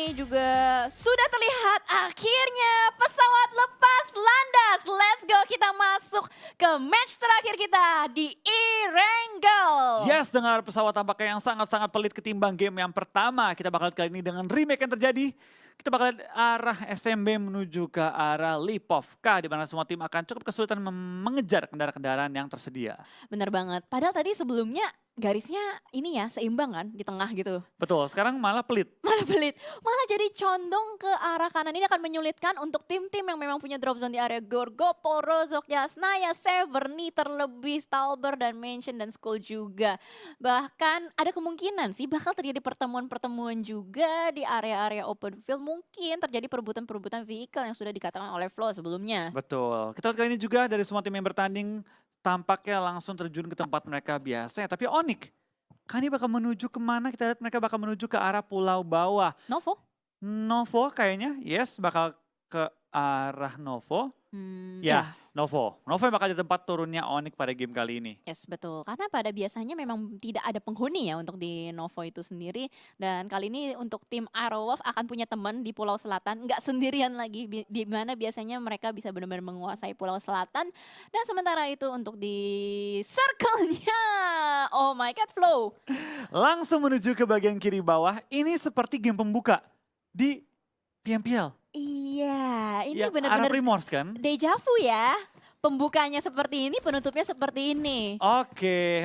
ini juga sudah terlihat akhirnya pesawat lepas landas. Let's go, kita masuk ke match terakhir kita di Erangel. Yes, dengar pesawat tampaknya yang sangat-sangat pelit ketimbang game yang pertama. Kita bakal lihat kali ini dengan remake yang terjadi. Kita bakal lihat arah SMB menuju ke arah Lipovka, di mana semua tim akan cukup kesulitan mengejar kendaraan-kendaraan yang tersedia. Bener banget, padahal tadi sebelumnya garisnya ini ya seimbang kan di tengah gitu. Betul, sekarang malah pelit. Malah pelit, malah jadi condong ke arah kanan. Ini akan menyulitkan untuk tim-tim yang memang punya drop zone di area Gorgopol, Rozok, Yasnaya, Severny, terlebih Stalber dan Mansion dan Skull juga. Bahkan ada kemungkinan sih bakal terjadi pertemuan-pertemuan juga di area-area open field. Mungkin terjadi perebutan-perebutan vehicle yang sudah dikatakan oleh Flo sebelumnya. Betul, kita lihat kali ini juga dari semua tim yang bertanding tampaknya langsung terjun ke tempat mereka biasanya. Tapi Onyx, kali ini bakal menuju kemana? Kita lihat mereka bakal menuju ke arah pulau bawah. Novo? Novo kayaknya, yes, bakal ke arah Novo. Ya, Novo. Novo yang bakal jadi tempat turunnya Onyx pada game kali ini. Yes, betul. Karena pada biasanya memang tidak ada penghuni ya untuk di Novo itu sendiri. Dan kali ini untuk tim Arrowwolf akan punya teman di Pulau Selatan. Nggak sendirian lagi, di mana biasanya mereka bisa benar-benar menguasai Pulau Selatan. Dan sementara itu untuk di circle-nya, oh my god, Flo. Langsung menuju ke bagian kiri bawah. Ini seperti game pembuka di PMPL. Iya, ini Yang arah benar-benar Primors kan? deja vu ya. Pembukanya seperti ini, penutupnya seperti ini. Oke.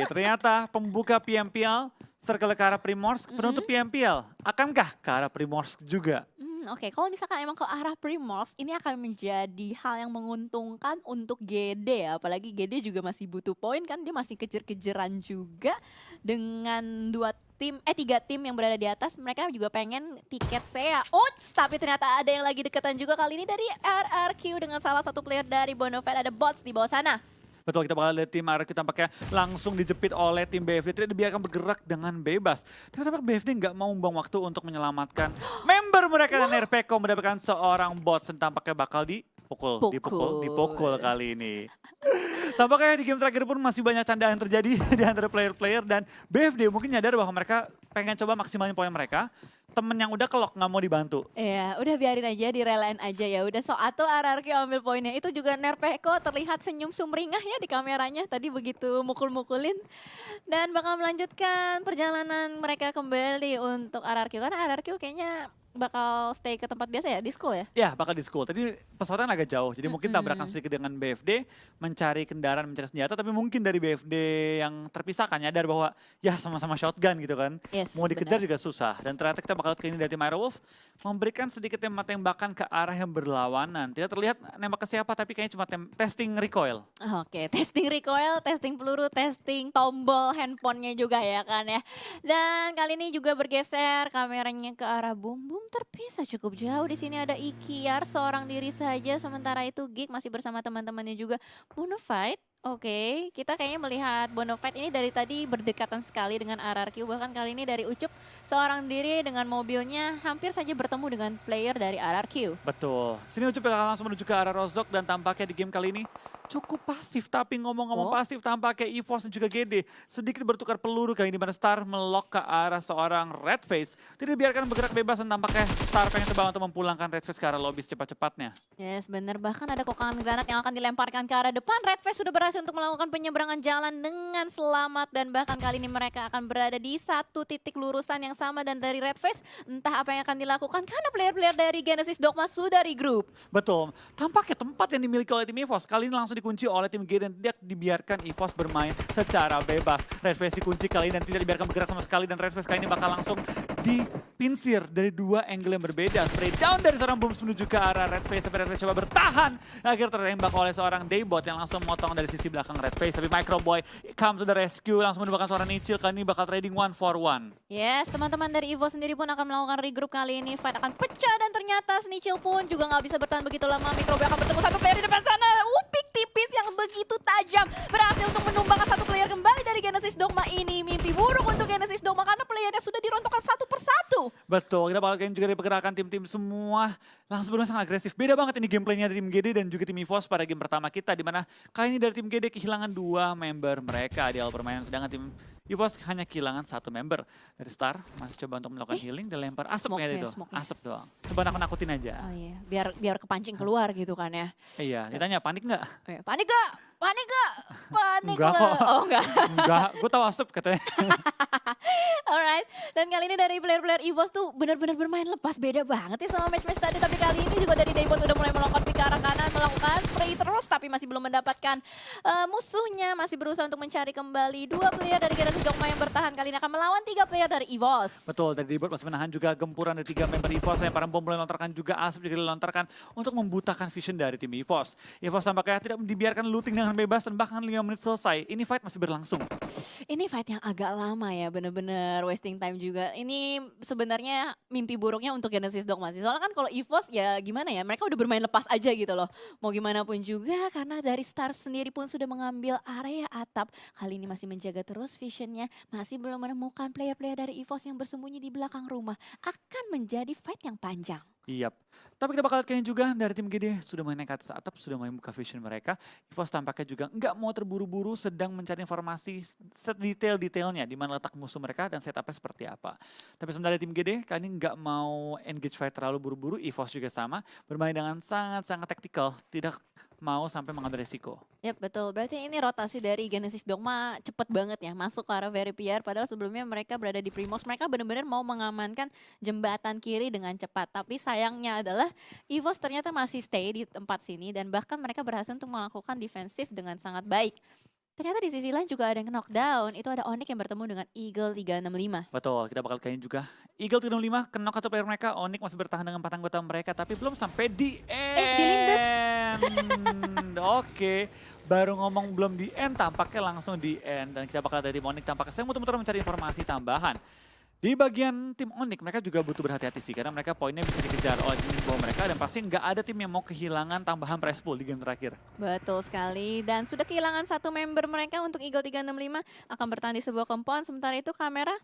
Ternyata pembuka PMPL, circle ke arah Primorsk, penutup PMPL. Akankah ke arah Primorsk juga? Oke, kalau misalkan emang ke arah Primorsk, ini akan menjadi hal yang menguntungkan untuk GD ya. Apalagi GD juga masih butuh poin kan, dia masih kejar-kejaran juga dengan tiga tim yang berada di atas. Mereka juga pengen tiket SEA. Uts, tapi ternyata ada yang lagi deketan juga kali ini dari RRQ dengan salah satu player dari Bonafide. Ada bots di bawah sana. Betul, kita bakal lihat tim RRQ tampaknya langsung dijepit oleh tim BFD. Tidak dibiarkan bergerak dengan bebas. Tapi tampaknya BFD nggak mau membuang waktu untuk menyelamatkan member mereka dan RPK mendapatkan seorang bot. Dan tampaknya bakal dipukul kali ini. Tampaknya di game terakhir pun masih banyak candaan terjadi di antara player-player. Dan BFD mungkin nyadar bahwa mereka pengen coba maksimalin poin mereka. Temen yang udah kelok nggak mau dibantu. Iya, udah biarin aja, direlain aja ya. Udah atau RRQ ambil poinnya. Itu juga Nerpeko terlihat senyum sumringah ya di kameranya. Tadi begitu mukul-mukulin. Dan bakal melanjutkan perjalanan mereka kembali untuk RRQ. Karena RRQ kayaknya bakal stay ke tempat biasa ya, di school ya? Ya, bakal di school. Tadi pesawatnya agak jauh, jadi mungkin tabrakan sedikit dengan BFD, mencari kendaraan, mencari senjata, tapi mungkin dari BFD yang terpisahkan nyadar bahwa ya sama-sama shotgun gitu kan. Yes, mau dikejar benar. juga susah. Dan ternyata kita bakal ke ini dari tim Arrowwolf, memberikan sedikit tembak-tembakan ke arah yang berlawanan. Tidak terlihat nembak ke siapa, tapi kayaknya cuma testing recoil. Oke, testing recoil, testing peluru, testing tombol handphonenya juga ya kan ya. Dan kali ini juga bergeser kameranya ke arah Boom Boom terpisah cukup jauh. Di sini ada Ikiar seorang diri saja, sementara itu Geek masih bersama teman-temannya juga. Bonafide, oke, kita kayaknya melihat Bonafide ini dari tadi berdekatan sekali dengan RRQ. Bahkan kali ini dari Ucup seorang diri dengan mobilnya hampir saja bertemu dengan player dari RRQ. Betul. Sini Ucup langsung menuju ke arah Rozok dan tampaknya di game kali ini cukup pasif, tapi ngomong-ngomong pasif tampaknya EVOS dan juga GD sedikit bertukar peluru kali ini, mana Star melok ke arah seorang Redface. Tidak dibiarkan bergerak bebas dan tampaknya Star pengen coba untuk memulangkan Redface ke arah lobby secepat-cepatnya. Yes, benar. Bahkan ada kokangan granat yang akan dilemparkan ke arah depan. Redface sudah berhasil untuk melakukan penyeberangan jalan dengan selamat. Dan bahkan kali ini mereka akan berada di satu titik lurusan yang sama. Dan dari Redface, entah apa yang akan dilakukan karena player-player dari Genesis Dogma sudah regroup. Betul. Tampaknya tempat yang dimiliki oleh tim EVOS kali ini langsung dikunci oleh tim GD dan tidak dibiarkan EVOS bermain secara bebas. Redface dikunci kali ini dan tidak dibiarkan bergerak sama sekali. Dan Redface kali ini bakal langsung dipinsir dari dua angle yang berbeda. Spray down dari seorang Booms menuju ke arah Redface. Sampai Redface coba bertahan. Akhirnya tertembak oleh seorang Daybot yang langsung memotong dari sisi belakang Redface. Tapi Microboy come to the rescue. Langsung menembakkan seorang Nichil. Kali ini bakal trading 1-for-1. Yes, teman-teman dari EVO sendiri pun akan melakukan regroup kali ini. Fight akan pecah dan ternyata Nichil pun juga nggak bisa bertahan begitu lama. Microboy akan bertemu satu player di depan sana. Upik tipis yang yang begitu tajam. Berhasil untuk menumbangkan satu player kembali dari Genesis Dogma ini. Mimpi buruk untuk Genesis Dogma karena playernya sudah dirontokkan satu persatu. Betul, kita bakal kalian juga dari pergerakan tim-tim semua langsung benar sangat agresif. Beda banget ini gameplaynya dari tim GD dan juga tim EVOS pada game pertama kita, di mana kali ini dari tim GD kehilangan 2 member mereka di awal permainan, sedangkan tim EVOS hanya kehilangan 1 member. Dari Star masih coba untuk melakukan healing dan lempar asap Smoke kayak ya, itu, smoke-nya. asap doang. Coba nakut-nakutin aja. Oh iya, biar kepancing keluar gitu kan ya. Iya, ditanya panik nggak? Oh iya, panik gak? Panik gak? Panik Enggak lah. kok. Oh enggak. Enggak, gue tahu asap katanya. Alright, dan kali ini dari player-player EVOS tuh benar-benar bermain lepas, beda banget ya sama match-match tadi. Tapi kali ini juga dari Daebot udah mulai melongkot ke arah kanan, melakukan spray terus tapi masih belum mendapatkan musuhnya. Masih berusaha untuk mencari kembali 2 player dari Genesis Dogma yang bertahan, kali ini akan melawan 3 player dari EVOS. Betul, dari Daebot masih menahan juga gempuran dari 3 member EVOS. Lemparan bom mulai dilontarkan juga, asap juga dilontarkan untuk membutakan vision dari tim EVOS. EVOS tampaknya tidak dibiarkan looting dengan bebas dan bahkan 5 menit selesai. Ini fight masih berlangsung. Ini fight yang agak lama ya, bener-bener wasting time juga. Ini sebenarnya mimpi buruknya untuk Genesis Dogma sih. Soalnya kan kalau EVOS ya gimana ya, mereka udah bermain lepas aja gitu loh. Mau gimana pun juga karena dari Star sendiri pun sudah mengambil area atap. Kali ini masih menjaga terus visionnya, masih belum menemukan player-player dari EVOS yang bersembunyi di belakang rumah. Akan menjadi fight yang panjang. Iya. Tapi kita bakal lihat kayaknya juga dari tim GD sudah main naik ke atas atap, sudah main buka vision mereka. EVOS tampaknya juga nggak mau terburu-buru, sedang mencari informasi sedetail-detailnya di mana letak musuh mereka dan setupnya seperti apa. Tapi sebenarnya tim GD kali ini nggak mau engage fight terlalu buru-buru. EVOS juga sama, bermain dengan sangat-sangat taktikal, tidak mau sampai mengambil resiko. Yap, betul. Berarti ini rotasi dari Genesis Dogma cepet banget ya masuk ke arah Very PR. Padahal sebelumnya mereka berada di Primoz. Mereka benar-benar mau mengamankan jembatan kiri dengan cepat. Tapi sayangnya adalah EVOS ternyata masih stay di tempat sini. Dan bahkan mereka berhasil untuk melakukan defensif dengan sangat baik. Ternyata di sisi lain juga ada yang knockdown. Itu ada Onyx yang bertemu dengan Eagle 365. Betul, kita bakal kayaknya juga Eagle 365 knock atau player mereka. Onyx masih bertahan dengan 4 anggota mereka, tapi belum sampai di end. dilindes. Oke, baru ngomong belum di end, tampaknya langsung di end. Dan kita bakal dari Onyx tampaknya saya muter-muter mencari informasi tambahan. Di bagian tim Onyx mereka juga butuh berhati-hati sih, karena mereka poinnya bisa dikejar oleh tim di bawah mereka dan pasti nggak ada tim yang mau kehilangan tambahan prize pool di game terakhir. Betul sekali. Dan sudah kehilangan 1 member mereka untuk Eagle 365. Akan bertahan di sebuah compound. Sementara itu kamera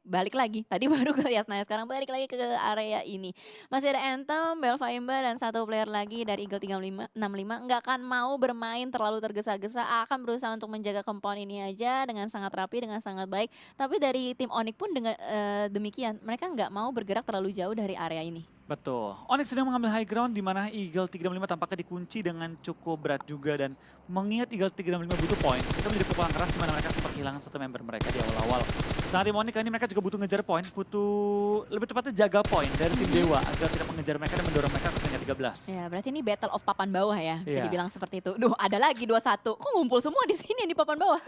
balik lagi. Tadi baru ke Yasna, sekarang balik lagi ke area ini. Masih ada Anthem, Belfaimba, dan 1 player lagi dari Eagle 365. Nggak akan mau bermain terlalu tergesa-gesa, akan berusaha untuk menjaga compound ini aja dengan sangat rapi, dengan sangat baik. Tapi dari tim Onyx pun dengan demikian, mereka nggak mau bergerak terlalu jauh dari area ini. Betul. Onyx sedang mengambil high ground di mana Eagle 365 tampaknya dikunci dengan cukup berat juga, dan mengingat Eagle 365 butuh poin, itu menjadi pukulan keras di mana mereka sempat kehilangan 1 member mereka di awal-awal. Saat tim Onyx ini mereka juga butuh ngejar poin, butuh lebih tepatnya jaga poin dari tim Dewa agar tidak mengejar mereka dan mendorong mereka ke peringkat 13. Ya, berarti ini battle of papan bawah ya, bisa Iya. dibilang seperti itu. Duh, ada lagi 21. Kok ngumpul semua di sini di papan bawah?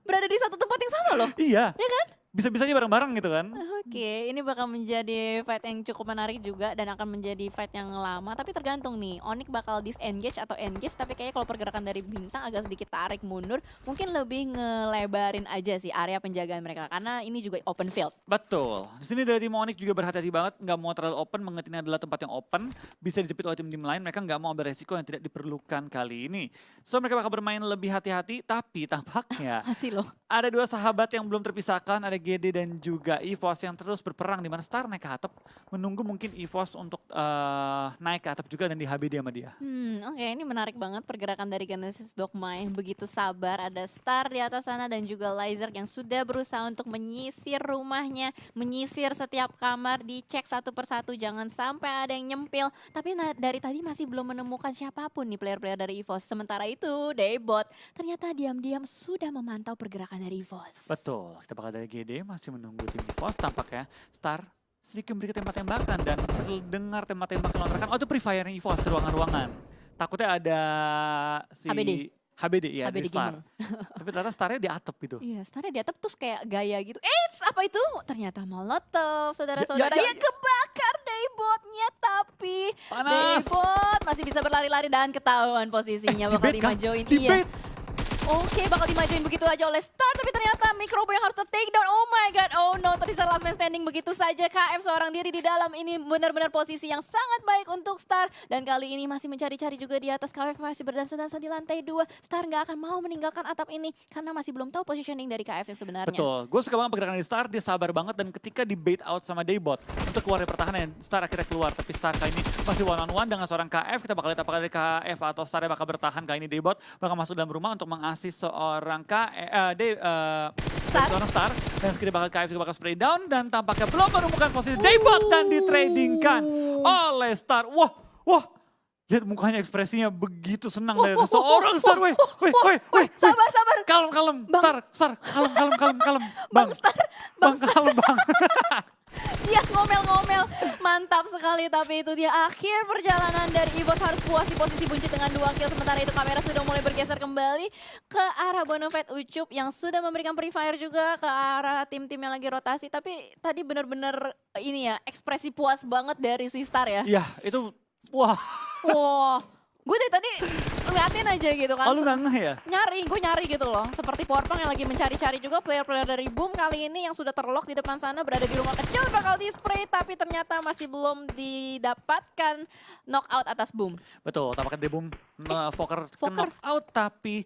Berada di satu tempat yang sama loh. Iya. Ya kan? Bisa-bisanya bareng-bareng gitu kan. Oke, ini bakal menjadi fight yang cukup menarik juga dan akan menjadi fight yang lama. Tapi tergantung nih, Onyx bakal disengage atau engage. Tapi kayaknya kalau pergerakan dari Bintang agak sedikit tarik mundur, mungkin lebih ngelebarin aja sih area penjagaan mereka. Karena ini juga open field. Betul. Di sini dari tim Onyx juga berhati-hati banget, nggak mau terlalu open, mengingat ini adalah tempat yang open, bisa dijepit oleh tim-tim lain. Mereka nggak mau ambil resiko yang tidak diperlukan kali ini. So mereka bakal bermain lebih hati-hati, tapi tampaknya Masih loh. ada 2 sahabat yang belum terpisahkan, ada GD dan juga EVOS yang terus berperang, di mana Star naik ke atap, menunggu mungkin EVOS untuk naik ke atap juga dan di HBD sama dia. Oke, ini menarik banget pergerakan dari Genesis Dogma yang begitu sabar. Ada Star di atas sana dan juga Laser yang sudah berusaha untuk menyisir rumahnya, menyisir setiap kamar, dicek satu persatu, jangan sampai ada yang nyempil. Tapi dari tadi masih belum menemukan siapapun nih player-player dari EVOS. Sementara itu, Daebot ternyata diam-diam sudah memantau pergerakan dari EVOS. Betul, kita bakal dari GD masih menunggu tim EVOS, tampaknya Star sedikit memberi tembak-tembakan dan terdengar tembak-tembak yang melontarkan. Oh itu pre-fire EVOS di ruangan-ruangan. Takutnya ada si HBD ya, dari HBD Star. Gaming. Tapi ternyata Starnya di atap gitu. Iya, Starnya di atap terus kayak gaya gitu. Apa itu? Ternyata Molotov, saudara-saudara. Ya. Yang kebakar Daebotnya, tapi Panas. Daebot masih bisa berlari-lari dan ketahuan posisinya bakal Debate kan? dimajuin. Debate. Iya. Oke, bakal dimajuin begitu aja oleh Star, tapi ternyata Microbo yang harus take down. Oh my god, oh no, tersisa last man standing begitu saja. KF seorang diri di dalam, ini benar-benar posisi yang sangat baik untuk Star. Dan kali ini masih mencari-cari juga di atas. KF masih berdansa-dansa di lantai 2. Star nggak akan mau meninggalkan atap ini karena masih belum tahu positioning dari KF yang sebenarnya. Betul, gue suka banget pergerakan dari Star, dia sabar banget dan ketika di bait out sama Daybot untuk keluar dari pertahanan, Star akhirnya keluar. Tapi Star kali ini masih one on one dengan seorang KF, kita bakal lihat apakah dari KF atau Star bakal bertahan. Kali ini Daybot bakal masuk dalam rumah untuk mengasih seorang seorang Star, dan sekali bakal KF juga bakal spray down dan tampaknya belum menemukan posisi Daybot dan ditradingkan oleh Star. Wah, lihat mukanya, ekspresinya begitu senang dari seorang Star. Weh, Sabar. kalem, Star, kalem. Bang Star. Kalem, Bang. Dia ngomel-ngomel, mantap sekali. Tapi itu dia akhir perjalanan dari EVOS, harus puas di posisi buncit dengan 2 kill. Sementara itu kamera sudah mulai bergeser kembali ke arah Bonafide Ucup yang sudah memberikan free fire juga ke arah tim-tim yang lagi rotasi. Tapi tadi benar-benar ini ya, ekspresi puas banget dari si Star ya. Iya, itu wah. Wah, gue dari tadi ngeliatin aja gitu kan. Lu nggak ngeh ya? Gue nyari gitu loh. Seperti Powerpunk yang lagi mencari-cari juga player-player dari Boom kali ini yang sudah terlock di depan sana, berada di rumah kecil, bakal di-spray, tapi ternyata masih belum didapatkan knockout atas Boom. Betul, tampaknya dia Boom Fokker ke Fokker. knockout, tapi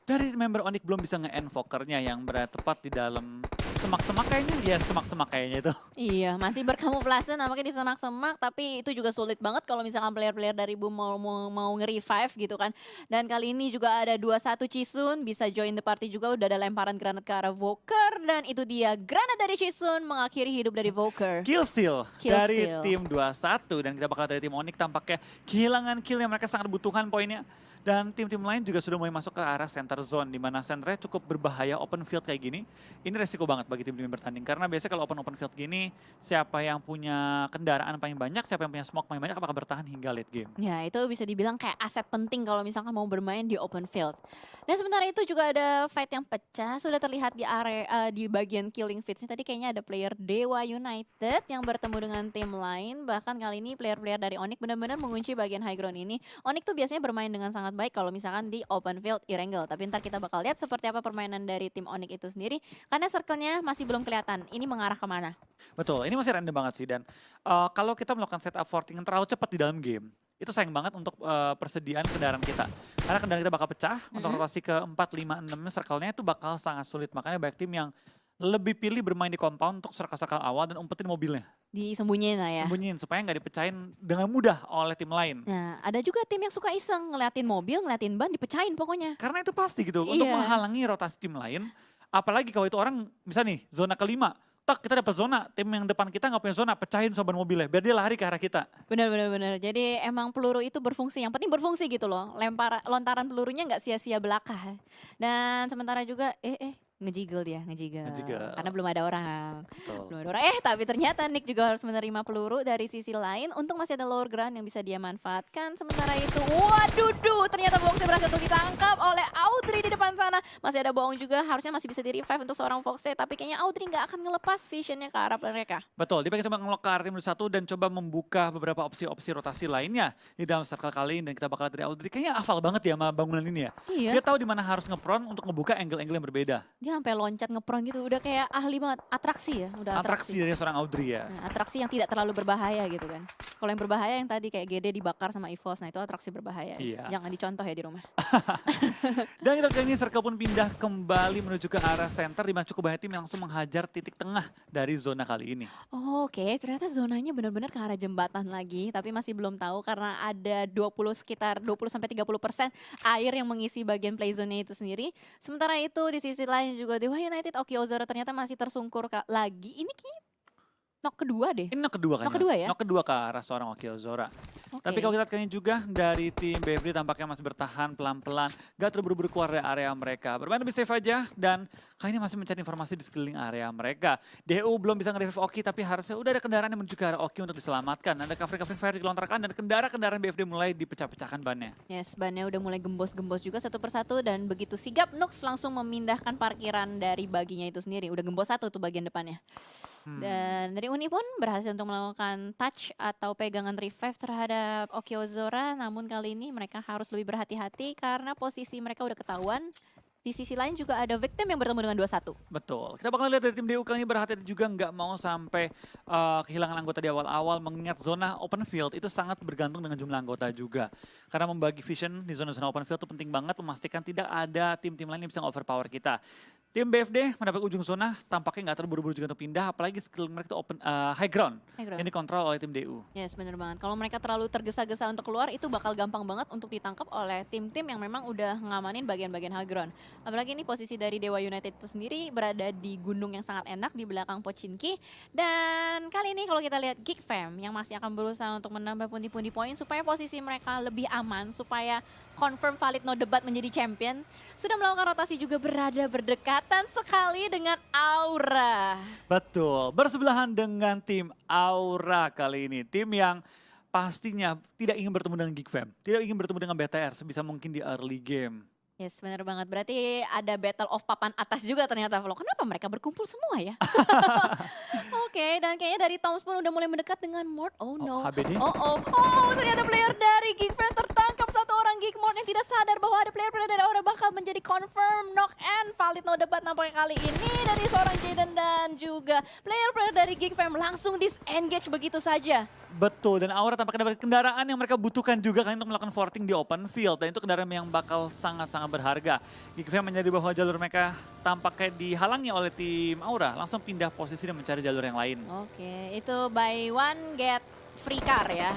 dari member Onyx belum bisa nge-end Fokkernya yang berada tepat di dalam semak-semak kayaknya. Ya, semak-semak kayaknya itu. Iya, masih berkamuflase nampaknya di semak-semak, tapi itu juga sulit banget kalau misalkan player-player dari Boom mau nge-revive gitu kan. Dan kali ini juga ada 2-1 Chisun, bisa join the party juga, udah ada lemparan granat ke arah Voker, dan itu dia granat dari Chisun mengakhiri hidup dari Voker. Kill steal Kill dari steal. tim 21, dan kita bakal dari tim Onyx tampaknya kehilangan kill yang mereka sangat butuhkan poinnya. Dan tim-tim lain juga sudah mulai masuk ke arah center zone, di mana centernya cukup berbahaya, open field kayak gini. Ini resiko banget bagi tim-tim yang bertanding, karena biasanya kalau open field gini, siapa yang punya kendaraan paling banyak, siapa yang punya smoke paling banyak, apakah bertahan hingga late game. Ya, itu bisa dibilang kayak aset penting kalau misalkan mau bermain di open field. Dan sementara itu juga ada fight yang pecah, sudah terlihat di area di bagian killing feeds. Tadi kayaknya ada player Dewa United yang bertemu dengan tim lain. Bahkan kali ini player-player dari Onyx benar-benar mengunci bagian high ground ini. Onyx tuh biasanya bermain dengan sangat baik kalau misalkan di open field Erangel. Tapi ntar kita bakal lihat seperti apa permainan dari tim Onyx itu sendiri. Karena circle-nya masih belum kelihatan. Ini mengarah kemana? Betul, ini masih random banget sih. Dan kalau kita melakukan setup forting yang terlalu cepat di dalam game, itu sayang banget untuk persediaan kendaraan kita. Karena kendaraan kita bakal pecah, untuk rotasi ke 4, 5, 6 circle-nya itu bakal sangat sulit. Makanya banyak tim yang lebih pilih bermain di compound untuk circle-circle awal dan umpetin mobilnya. Disembunyiin lah ya. Sembunyiin supaya nggak dipecahin dengan mudah oleh tim lain. Nah, ada juga tim yang suka iseng ngeliatin mobil, ngeliatin ban, dipecahin pokoknya. Karena itu pasti gitu, untuk Iya. menghalangi rotasi tim lain. Apalagi kalau itu orang, misalnya nih, zona kelima. Tak, kita dapat zona, tim yang depan kita nggak punya zona, pecahin soban mobilnya, biar dia lari ke arah kita. Benar. Jadi emang peluru itu berfungsi, yang penting berfungsi gitu loh. Lontaran pelurunya nggak sia-sia belaka. Dan sementara juga, ngejiggle dia, ngejiggle. Ngejiggle. Karena belum ada orang. Betul. Belum ada orang. Tapi ternyata Nick juga harus menerima peluru dari sisi lain. Untung masih ada lower ground yang bisa dia manfaatkan. Sementara itu, waduh, ternyata Boongse berhasil untuk ditangkap oleh Audrey di depan sana. Masih ada Boong juga, harusnya masih bisa di-revive untuk seorang Foxe. Tapi kayaknya Audrey nggak akan ngelepas visionnya ke arah mereka. Betul, dia pengen coba nge-lock ke arah tim 1 dan coba membuka beberapa opsi-opsi rotasi lainnya di dalam circle kali ini. Dan kita bakal dari Audrey, kayaknya hafal banget ya sama bangunan ini ya. Iya. Dia tahu di mana harus nge-prone untuk ngebuka angle-angle yang berbeda. Dia sampai loncat ngepron gitu, udah kayak ahli banget, atraksi ya, udah Atraksi dari seorang Audrey ya. Nah, atraksi yang tidak terlalu berbahaya gitu kan. Kalau yang berbahaya yang tadi kayak GD dibakar sama EVOS, nah itu atraksi berbahaya. Iya. Jangan dicontoh ya di rumah. Dan kita kali ini circle pun pindah kembali menuju ke arah center, di mana cukup banyak tim yang langsung menghajar titik tengah dari zona kali ini. Oke, ternyata zonanya benar-benar ke arah jembatan lagi, tapi masih belum tahu karena ada sekitar 20-30% air yang mengisi bagian play zone-nya itu sendiri. Sementara itu di sisi lain juga Dewa United Okiozora ternyata masih tersungkur lagi. Ini kayaknya knock kedua deh. Ini knock kedua kan? Knock kedua ya? Knock kedua ke arah seorang Okiozora. Oke. Tapi kalau kita lihat kayaknya juga dari tim BFD tampaknya masih bertahan pelan-pelan. Gak terburu-buru keluar dari area mereka. Bermain lebih safe aja dan kali ini masih mencari informasi di sekeliling area mereka. DU belum bisa nge-revive Oki tapi harusnya udah ada kendaraan yang menuju ke arah Oki untuk diselamatkan. Ada covering fire digelontarkan dan kendaraan BFD mulai dipecah-pecahkan bannya. Yes, bannya udah mulai gembos-gembos juga satu persatu dan begitu sigap Nux langsung memindahkan parkiran dari baginya itu sendiri. Udah gembos satu tuh bagian depannya. Dan dari Uni pun berhasil untuk melakukan touch atau pegangan revive terhadap Okiozora. Namun kali ini mereka harus lebih berhati-hati karena posisi mereka udah ketahuan. Di sisi lain juga ada Victim yang bertemu dengan 2-1. Betul. Kita bakal lihat dari tim DU kali ini berhati-hati juga nggak mau sampai kehilangan anggota di awal-awal, mengingat zona open field itu sangat bergantung dengan jumlah anggota juga. Karena membagi vision di zona-zona open field itu penting banget, memastikan tidak ada tim-tim lain yang bisa overpower kita. Tim BFD mendapat ujung zona, tampaknya nggak terburu-buru juga untuk pindah, apalagi skill mereka itu high ground yang dikontrol oleh tim DU. Yes, bener banget. Kalau mereka terlalu tergesa-gesa untuk keluar, itu bakal gampang banget untuk ditangkap oleh tim-tim yang memang udah ngamanin bagian-bagian high ground. Apalagi ini posisi dari Dewa United itu sendiri berada di gunung yang sangat enak di belakang Pochinki. Dan kali ini kalau kita lihat Geek Fam yang masih akan berusaha untuk menambah pundi-pundi poin supaya posisi mereka lebih aman, supaya confirm valid no debat menjadi champion. Sudah melakukan rotasi juga berada berdekatan sekali dengan Aura. Betul, bersebelahan dengan tim Aura kali ini. Tim yang pastinya tidak ingin bertemu dengan Geek Fam, tidak ingin bertemu dengan BTR sebisa mungkin di early game. Yes, benar banget. Berarti ada battle of papan atas juga ternyata, Vlog. Kenapa mereka berkumpul semua ya? Oke, dan kayaknya dari Toms pun udah mulai mendekat dengan Mort. Oh no. HBD. Oh, ternyata player dari Geek Fam tertangkap, satu orang Geek Mort yang tidak sadar bahwa ada player-player dari Aura bakal menjadi confirm knock and valid no debat nampaknya kali ini dari seorang Jaden dan juga player-player dari Geek Fam langsung disengage begitu saja. Betul, dan Aura tampaknya dapat kendaraan yang mereka butuhkan juga kan untuk melakukan forting di open field. Dan itu kendaraan yang bakal sangat-sangat berharga. Geek Fam menyadari bahwa jalur mereka tampaknya dihalangi oleh tim Aura. Langsung pindah posisi dan mencari jalur yang lain. Oke, itu buy one get free car ya.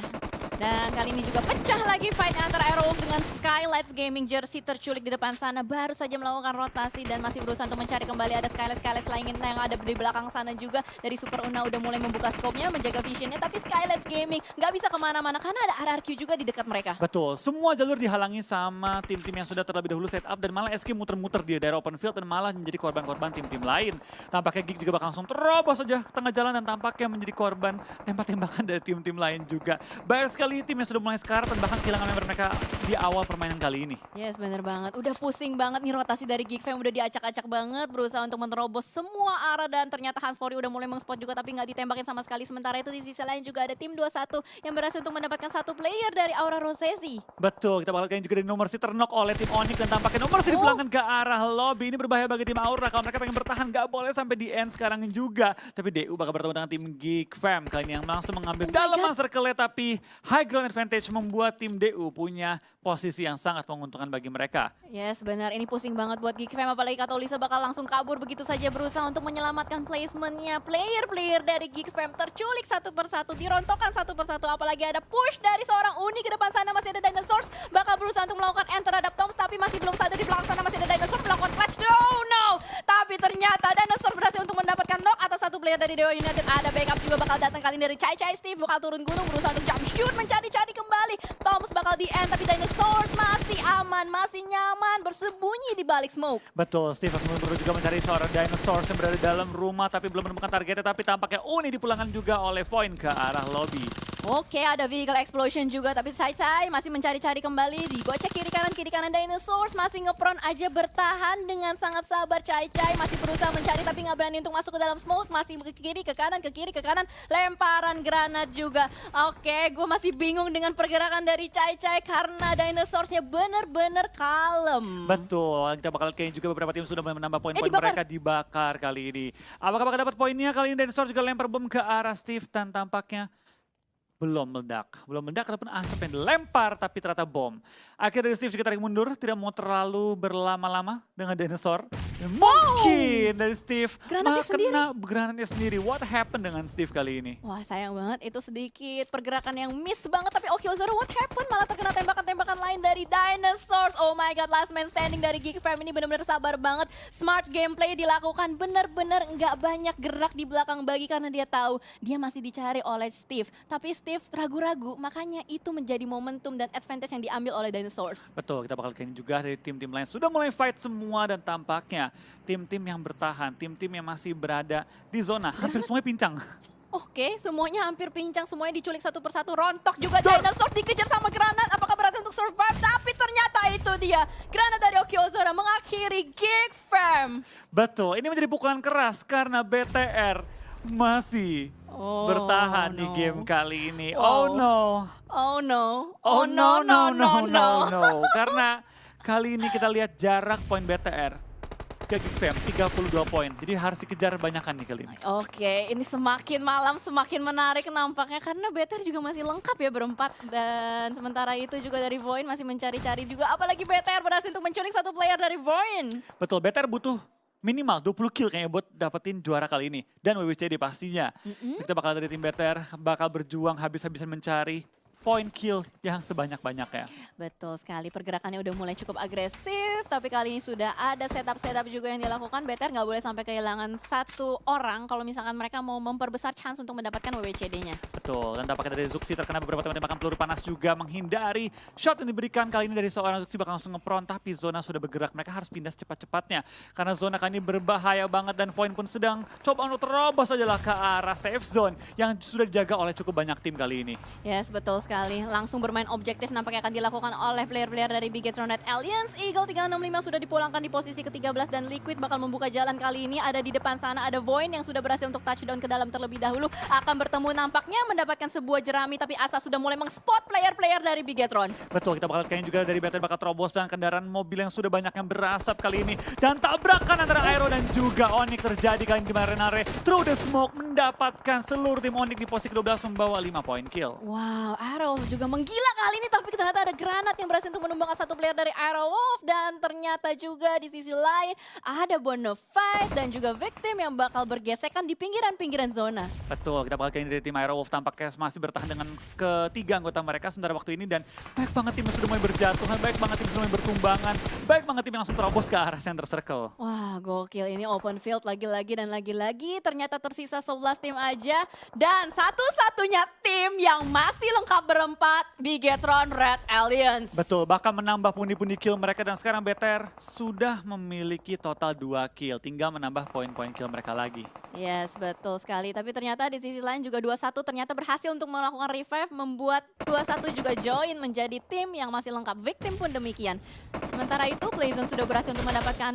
Dan kali ini juga pecah lagi fight antara Aerowolf dengan Skylights Gaming. Jersey terculik di depan sana, baru saja melakukan rotasi dan masih berusaha untuk mencari kembali. Ada Skylights lainnya yang ada di belakang sana juga. Dari Super Una udah mulai membuka scope-nya, menjaga visionnya. Tapi Skylights Gaming nggak bisa kemana-mana karena ada RRQ juga di dekat mereka. Betul, semua jalur dihalangi sama tim-tim yang sudah terlebih dahulu set up. Dan malah SK muter-muter di daerah open field dan malah menjadi korban-korban tim-tim lain. Tampaknya Geek juga bakal langsung terobos saja tengah jalan dan tampaknya menjadi korban tembak-tembakan dari tim-tim lain juga. Banyak sekali tim yang sudah mulai sekarat dan bahkan kehilangan member mereka di awal permainan kali ini. Yes, bener banget. Udah pusing banget nih rotasi dari Geek Fam, udah diacak-acak banget, berusaha untuk menerobos semua arah dan ternyata Hans Fori udah mulai mengspot juga tapi nggak ditembakin sama sekali. Sementara itu di sisi lain juga ada tim 21 yang berhasil untuk mendapatkan satu player dari Aura Rosesi. Betul, kita bakal kalian juga dari nomor si ternok oleh tim Onyx dan tampaknya nomor si dipulangkan ke arah lobby. Ini berbahaya bagi tim Aura kalau mereka pengen bertahan, nggak boleh sampai di end sekarang juga. Tapi DU bakal bertemu dengan tim Geek Fam kali ini yang langsung mengambil dalaman circle-nya, tapi high ground advantage membuat tim DU punya posisi yang sangat menguntungkan bagi mereka. Yes, benar. Ini pusing banget buat Geek Fam, apalagi Katolisa bakal langsung kabur begitu saja berusaha untuk menyelamatkan placementnya. Player-player dari Geek Fam terculik satu persatu, dirontokkan satu persatu. Apalagi ada push dari seorang Uni ke depan sana, masih ada Dinosaurs bakal berusaha untuk melakukan end terhadap Toms, tapi masih belum sadar di belakang sana masih ada Dinosaurs melakukan clutch throw. No! Tapi ternyata Dinosaurs berhasil untuk mendapatkan knock atas satu player dari Dewa United. Ada backup juga bakal datang kali ini dari Chai Steve, bakal turun gunung berusaha untuk jump shoot, mencari-cari kembali. Toms bakal di end, tapi Dinosaurs masih aman, masih nyaman, bersembunyi di balik smoke. Betul, Steve Asmund juga mencari seorang Dinosaurs yang berada di dalam rumah tapi belum menemukan targetnya, tapi tampaknya Uni dipulangkan juga oleh Voin ke arah lobby. Oke, ada vehicle explosion juga, tapi Chai masih mencari-cari kembali. Digocek kiri kanan Dinosaurs masih ngepron aja bertahan dengan sangat sabar. Chai masih berusaha mencari tapi nggak berani untuk masuk ke dalam smoke. Masih ke kiri, ke kanan, lemparan granat juga. Oke, gue masih bingung dengan pergerakan dari Chai karena Dinosaurs-nya bener-bener kalem. Betul, kita bakal kayaknya juga beberapa tim sudah menambah poin-poin mereka dibakar kali ini. Apakah bakal dapat poinnya kali ini? Dinosaurs juga lempar bom ke arah Steve dan tampaknya belum meledak ataupun asap yang dilempar tapi ternyata bom. Akhirnya dari Steve juga tarik mundur, tidak mau terlalu berlama-lama dengan Dinosaur. Dan mungkin dari Steve kena granatnya sendiri. What happened dengan Steve kali ini? Wah, sayang banget, itu sedikit pergerakan yang miss banget. Tapi Okyozora, what happened? Malah terkena tembakan-tembakan lain dari Dinosaurs. Oh my god, last man standing dari Geek Fam ini benar-benar sabar banget. Smart gameplay dilakukan, benar-benar nggak banyak gerak di belakang bagi karena dia tahu dia masih dicari oleh Steve. Tapi Steve ragu-ragu, makanya itu menjadi momentum dan advantage yang diambil oleh Dinosaurs. Betul, kita bakal kayaknya juga dari tim-tim lain sudah mulai fight semua dan tampaknya tim-tim yang bertahan, tim-tim yang masih berada di zona, hampir semuanya pincang. Oke, semuanya hampir pincang, semuanya diculik satu persatu, rontok juga Dinosaurs dikejar sama granat, apakah berhasil untuk survive? Tapi ternyata itu dia, granat dari Okyozora mengakhiri Geek Fam. Betul, ini menjadi pukulan keras karena BTR masih bertahan di game kali ini. Oh no. Karena kali ini kita lihat jarak poin BTR ke Geek Fam 32 poin. Jadi harus dikejar banyakan nih kali ini. Oke, ini semakin malam semakin menarik nampaknya karena BTR juga masih lengkap ya berempat. Dan sementara itu juga dari Voin masih mencari-cari juga. Apalagi BTR berhasil untuk menculik satu player dari Voin. Betul, BTR butuh minimal 20 kill kayaknya buat dapetin juara kali ini. Dan WWCD pastinya. Kita bakal dari tim BTR bakal berjuang habis-habisan mencari point kill yang sebanyak-banyaknya. Betul sekali, pergerakannya udah mulai cukup agresif. Tapi kali ini sudah ada setup-setup juga yang dilakukan. BTR nggak boleh sampai kehilangan satu orang kalau misalkan mereka mau memperbesar chance untuk mendapatkan WWCD-nya. Betul, dan tampaknya dari Zuxi terkena beberapa tembakan peluru panas juga menghindari shot yang diberikan kali ini dari seorang Zuxi bakal langsung ngepron. Tapi zona sudah bergerak, mereka harus pindah secepat-cepatnya. Karena zona kali ini berbahaya banget dan Voin pun sedang coba untuk terobos aja ke arah safe zone yang sudah dijaga oleh cukup banyak tim kali ini. Yes, betul sekali. Langsung bermain objektif nampaknya akan dilakukan oleh player-player dari Bigetron Red Alliance. Eagle 365 sudah dipulangkan di posisi ke-13 dan Liquid bakal membuka jalan kali ini. Ada di depan sana, ada Voin yang sudah berhasil untuk touchdown ke dalam terlebih dahulu. Akan bertemu nampaknya mendapatkan sebuah jerami, tapi Asa sudah mulai meng-spot player-player dari Bigetron. Betul, kita bakal kayaknya juga dari BTR bakal terobos dan kendaraan mobil yang sudah banyak yang berasap kali ini. Dan tabrakan antara Aero dan juga Onyx terjadi kali ini di mana Renare through the smoke mendapatkan seluruh tim Onyx di posisi ke-12 membawa 5 poin kill. Wow, Arrow juga menggila kali ini, tapi ternyata ada granat yang berhasil untuk menumbangkan satu player dari Arrow Wolf. Dan ternyata juga di sisi lain ada Bonafide dan juga Victim yang bakal bergesekan di pinggiran-pinggiran zona. Betul, kita bakal kayaknya dari tim Aero Wolf tampaknya masih bertahan dengan ketiga anggota mereka sementara waktu ini. Dan baik banget tim yang sudah mulai berjatuhan, baik banget tim yang sudah mulai bertumbangan, baik banget tim yang langsung terobos ke arah center circle. Wah, gokil, ini open field lagi-lagi dan lagi-lagi. Ternyata tersisa 11 tim aja. Dan satu-satunya tim yang masih lengkap berempat, Bigetron Red Alliance. Betul, bahkan menambah pundi-pundi kill mereka dan sekarang BTR sudah memiliki total 2 kill. Tinggal menambah poin-poin kill mereka lagi. Yes, betul sekali. Tapi ternyata di sisi lain juga 21 ternyata berhasil untuk melakukan revive, membuat 21 juga join menjadi tim yang masih lengkap. Victim pun demikian. Sementara itu Playzone sudah berhasil untuk mendapatkan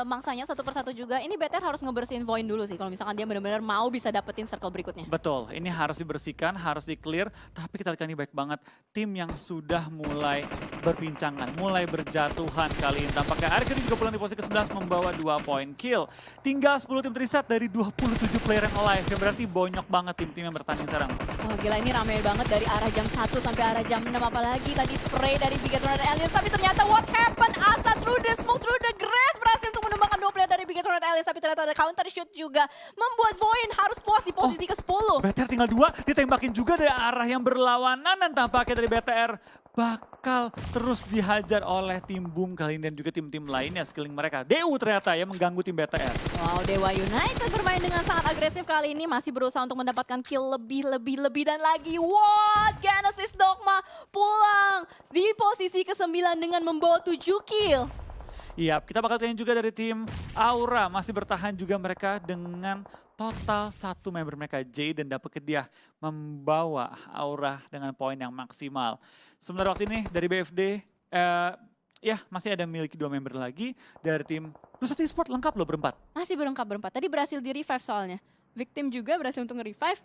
mangsanya satu persatu juga. Ini BTR harus ngebersihin Void dulu sih kalau misalkan dia benar-benar mau bisa dapetin circle berikutnya. Betul, ini harus dibersihkan, harus di-clear. Tapi kita lihat ini baik banget. Tim yang sudah mulai berpincangan, mulai berjatuhan kali ini. Tampaknya Arik ini juga pulang di posisi ke-11 membawa 2 poin kill. Tinggal 10 tim terisat dari 27 player yang alive. Yang berarti bonyok banget tim-tim yang bertanding sekarang. Wah gila, ini rame banget dari arah jam 1 sampai arah jam 6. Apalagi tadi spray dari Bigetron Red Alliance. Tapi ternyata what happened? Asa through the smoke, through the grass berhasil untuk menumbangkan 2 player dari Bigetron Red Alliance. Tapi ternyata ada counter shoot juga. Membuat Voin harus puas di posisi ke-10. BTR tinggal 2, ditembakin juga dari arah yang berlawanan. Dan tampaknya dari BTR bakal terus dihajar oleh tim Boom kali ini dan juga tim-tim lainnya sekeliling mereka. DU ternyata ya mengganggu tim BTR. Wow, Dewa United bermain dengan sangat agresif kali ini. Masih berusaha untuk mendapatkan kill lebih dan lagi. What? Genesis Dogma pulang di posisi ke-9 dengan membawa 7 kill. Iya, kita bakal tanya juga dari tim Aura. Masih bertahan juga mereka dengan total 1 member mereka, Jay, dan dapat dia membawa Aura dengan poin yang maksimal. Sementara waktu ini dari BFD, ya masih ada miliki 2 member lagi dari tim Nusat Esport lengkap loh berempat. Masih berlengkap berempat. Tadi berhasil di revive soalnya. Victim juga berhasil untuk nge-revive.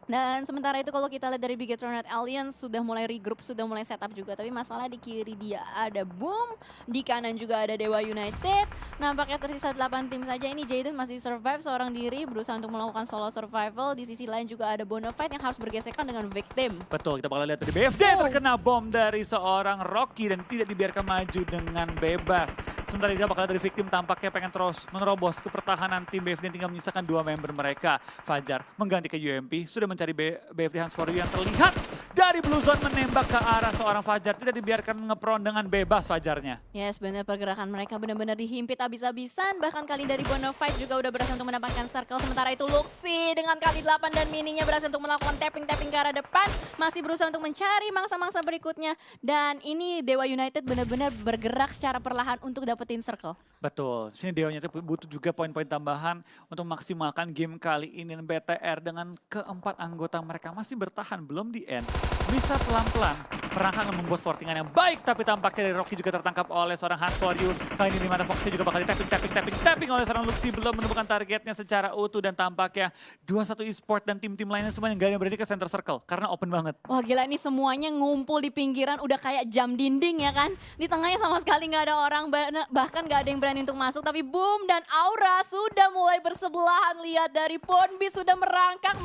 Dan sementara itu kalau kita lihat dari Bigetron Red Alliance sudah mulai regroup, sudah mulai setup juga. Tapi masalah di kiri dia ada Boom, di kanan juga ada Dewa United. Nampaknya tersisa 8 tim saja. Ini Jaden masih survive seorang diri, berusaha untuk melakukan solo survival. Di sisi lain juga ada Bonafide yang harus bergesekan dengan Victim. Betul, kita bakal lihat dari BFD terkena bom dari seorang Rocky dan tidak dibiarkan maju dengan bebas. Sementara dia bakal dari Victim tampaknya pengen terus menerobos ke pertahanan tim BFD, tinggal menyisakan 2 member mereka. Fajar mengganti ke UMP, sudah mencari BFD Hans for You yang terlihat dari Blue Zone menembak ke arah seorang Fajar. Tidak dibiarkan ngepron dengan bebas Fajarnya. Yes, benar, pergerakan mereka benar-benar dihimpit habis-habisan. Bahkan kali dari Bonafide juga udah berhasil untuk mendapatkan circle. Sementara itu Luxi dengan kali 8 dan mininya berhasil untuk melakukan tapping-tapping ke arah depan. Masih berusaha untuk mencari mangsa-mangsa berikutnya. Dan ini Dewa United benar-benar bergerak secara perlahan untuk dapetin circle. Betul, sini Deonya butuh juga poin-poin tambahan untuk memaksimalkan game kali ini. Dan BTR dengan keempat anggota mereka masih bertahan, belum di end. Bisa pelan-pelan merangkak dan membuat fortingan yang baik. Tapi tampaknya dari Rocky juga tertangkap oleh seorang Hans for You. Kali ini dimana Foxy juga bakal tapping oleh seorang Luxi. Belum menemukan targetnya secara utuh. Dan tampaknya 21 Esport dan tim-tim lainnya semuanya gak ada yang berani ke center circle. Karena open banget. Wah gila ini semuanya ngumpul di pinggiran udah kayak jam dinding ya kan. Di tengahnya sama sekali nggak ada orang, bahkan nggak ada yang berani untuk masuk. Tapi Boom dan Aura sudah mulai bersebelahan. Lihat dari Ponbi sudah merangkak.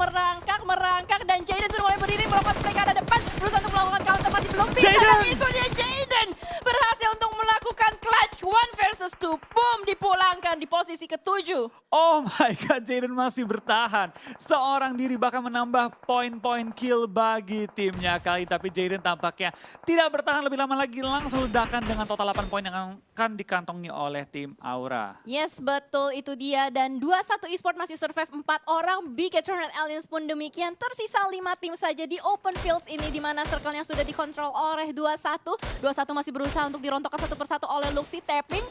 Dan Jaden sudah mulai berdiri melakukan mereka ada depan. Berusaha untuk melakukan counter masih belum bisa. Dan itu dia Jaden berhasil untuk melakukan clutch 1 versus 2. Boom dipulangkan di posisi ke-7. Oh my god, Jaden masih bertahan. Seorang diri bahkan menambah poin-poin kill bagi timnya kali. Tapi Jaden tampaknya tidak bertahan lebih lama lagi. Langsung ledakan dengan total 8 poin yang akan dikantongi oleh tim Aura. Yes, betul itu dia. Dan 21 Esport masih survive 4 orang. Big Eternal Aliens pun demikian. Tersisa 5 tim saja di open fields ini. Di mana circle-nya sudah dikontrol oleh 21. 21 masih berusaha untuk dirontokkan satu persatu oleh Luxi. Tapping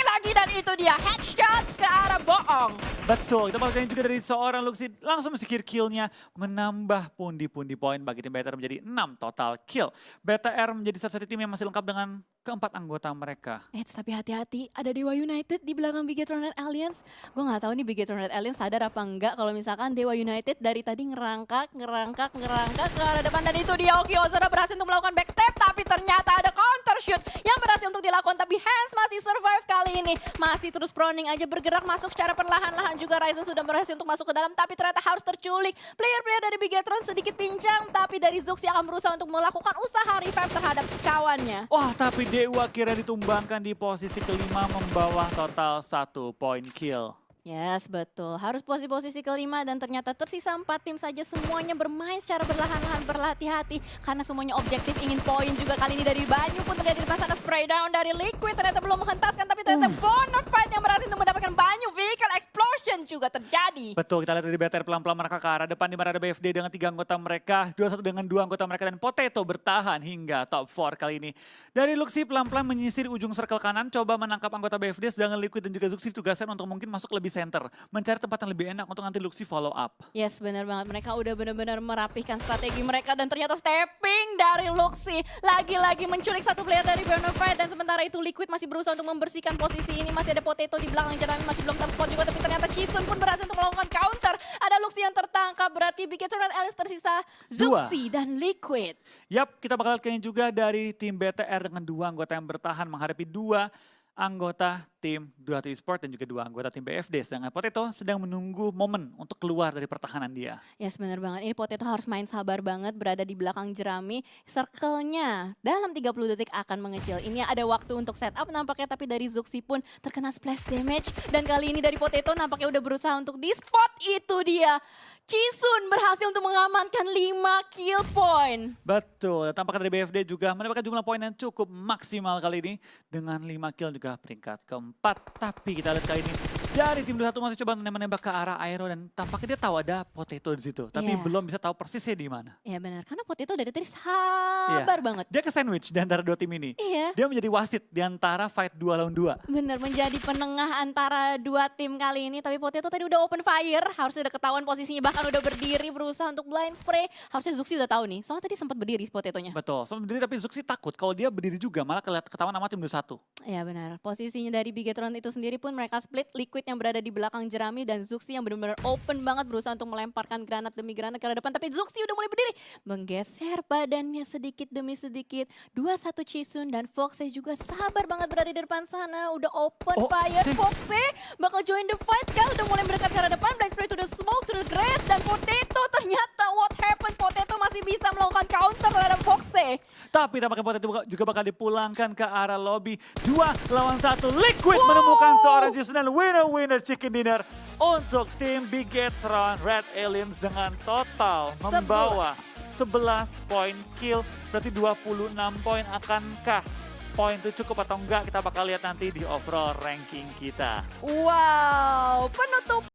lagi. Dan itu dia headshot ke arah Boong. Betul, kita bakal juga dari seorang Luxi langsung secure kill-nya. Menambah pundi-pundi poin bagi tim BTR menjadi 6 total kill. BTR menjadi satu-satu tim yang masih lengkap dengan keempat anggota mereka. Tapi hati-hati, ada Dewa United di belakang Big Eternal Alliance. Gue gak tahu nih Big Eternal Alliance sadar apa enggak kalau misalkan Dewa United dari tadi ngerangkak ke arah depan. Dan itu dia Oki Ozora berhasil untuk melakukan backstep, tapi ternyata ada counter shoot yang berhasil untuk dilakukan. Tapi Hans masih survive kali ini. Masih terus proning aja bergerak masuk secara perlahan-lahan. Juga Ryzen sudah berhasil untuk masuk ke dalam, tapi ternyata harus terculik. Player-player dari Big Etron sedikit pincang, tapi dari Zuxi akan berusaha untuk melakukan usaha revive terhadap kawannya. Wah, tapi Dewa kira ditumbangkan di posisi kelima membawa total 1 poin kill. Yes, betul. Harus posisi kelima dan ternyata tersisa 4 tim saja. Semuanya bermain secara berlahan-lahan, berhati-hati. Karena semuanya objektif ingin poin juga kali ini dari Banyu pun terlihat di depan sana. Spray down dari Liquid ternyata belum menghentaskan. Tapi ternyata Bonafide yang berhasil untuk mendapatkan Banyu. Vehicle explosion juga terjadi. Betul, kita lihat dari BTR pelan-pelan merangkak ke arah depan. Di mana ada BFD dengan 3 anggota mereka. 21 dengan 2 anggota mereka. Dan Potato bertahan hingga top 4 kali ini. Dari Luxi pelan-pelan menyisir ujung circle kanan. Coba menangkap anggota BFD. Sedangkan Liquid dan juga Zuxi tugaskan untuk mungkin masuk lebih center, mencari tempat yang lebih enak untuk nanti Luxi follow up. Yes, benar banget. Mereka udah benar-benar merapihkan strategi mereka dan ternyata stepping dari Luxi. Lagi-lagi menculik satu player dari Bonafide dan sementara itu Liquid masih berusaha untuk membersihkan posisi ini. Masih ada Potato di belakang Jerami, masih belum terspot juga, tapi ternyata Chisun pun berhasil untuk melakukan counter. Ada Luxi yang tertangkap, berarti Big Eternal Alice tersisa Zuxi dan Liquid. Yap, kita bakal lihat juga dari tim BTR dengan 2 anggota yang bertahan menghadapi 2 anggota tim 21 Esport dan juga 2 anggota tim BFD. Sedangkan Potato sedang menunggu momen untuk keluar dari pertahanan dia. Yes, benar banget. Ini Potato harus main sabar banget, berada di belakang Jerami. Circle-nya dalam 30 detik akan mengecil. Ini ada waktu untuk setup nampaknya, tapi dari Zuxi pun terkena splash damage. Dan kali ini dari Potato nampaknya udah berusaha untuk di-spot. Itu dia. Chisun berhasil untuk mengamankan 5 kill point. Betul, dan tampaknya dari BFD juga mendapatkan jumlah poin yang cukup maksimal kali ini. Dengan 5 kill juga peringkat keempat. Tapi kita lihat kali ini dari tim 21 masih coba menembak ke arah Aero dan tampaknya dia tahu ada Potato di situ. Tapi belum bisa tahu persisnya di mana. Iya benar, karena Potato dari tadi sabar banget. Dia ke sandwich di antara 2 tim ini. Iya. Dia menjadi wasit di antara fight 2 lawan 2. Bener, menjadi penengah antara 2 tim kali ini. Tapi Potato tadi udah open fire, harusnya udah ketahuan posisinya. Bahkan udah berdiri berusaha untuk blind spray. Harusnya Zuxi udah tahu nih, soalnya tadi sempat berdiri Potatonya. Betul, sempat berdiri tapi Zuxi takut kalau dia berdiri juga malah ketahuan sama tim 21. Iya benar, posisinya dari Bigetron itu sendiri pun mereka split. Liquid yang berada di belakang Jerami dan Zuxi yang benar-benar open banget berusaha untuk melemparkan granat demi granat ke arah depan. Tapi Zuxi udah mulai berdiri, menggeser badannya sedikit demi sedikit. 2-1 Chisun dan Foxe juga sabar banget berada di depan sana. Udah open fire, Foxe bakal join the fight kan. Udah mulai mendekat ke arah depan, blind spray to the smoke, to the grass. Dan Potato ternyata what happened, Potato masih bisa melakukan counter terhadap Foxe. Tapi tampaknya Potato juga bakal dipulangkan ke arah lobby. 2 lawan 1, Liquid menemukan seorang Chisun dan winner chicken dinner untuk tim Bigetron Red Aliens dengan total membawa 11 poin kill. Berarti 26 poin. Akankah poin itu cukup atau enggak? Kita bakal lihat nanti di overall ranking kita. Wow, penutup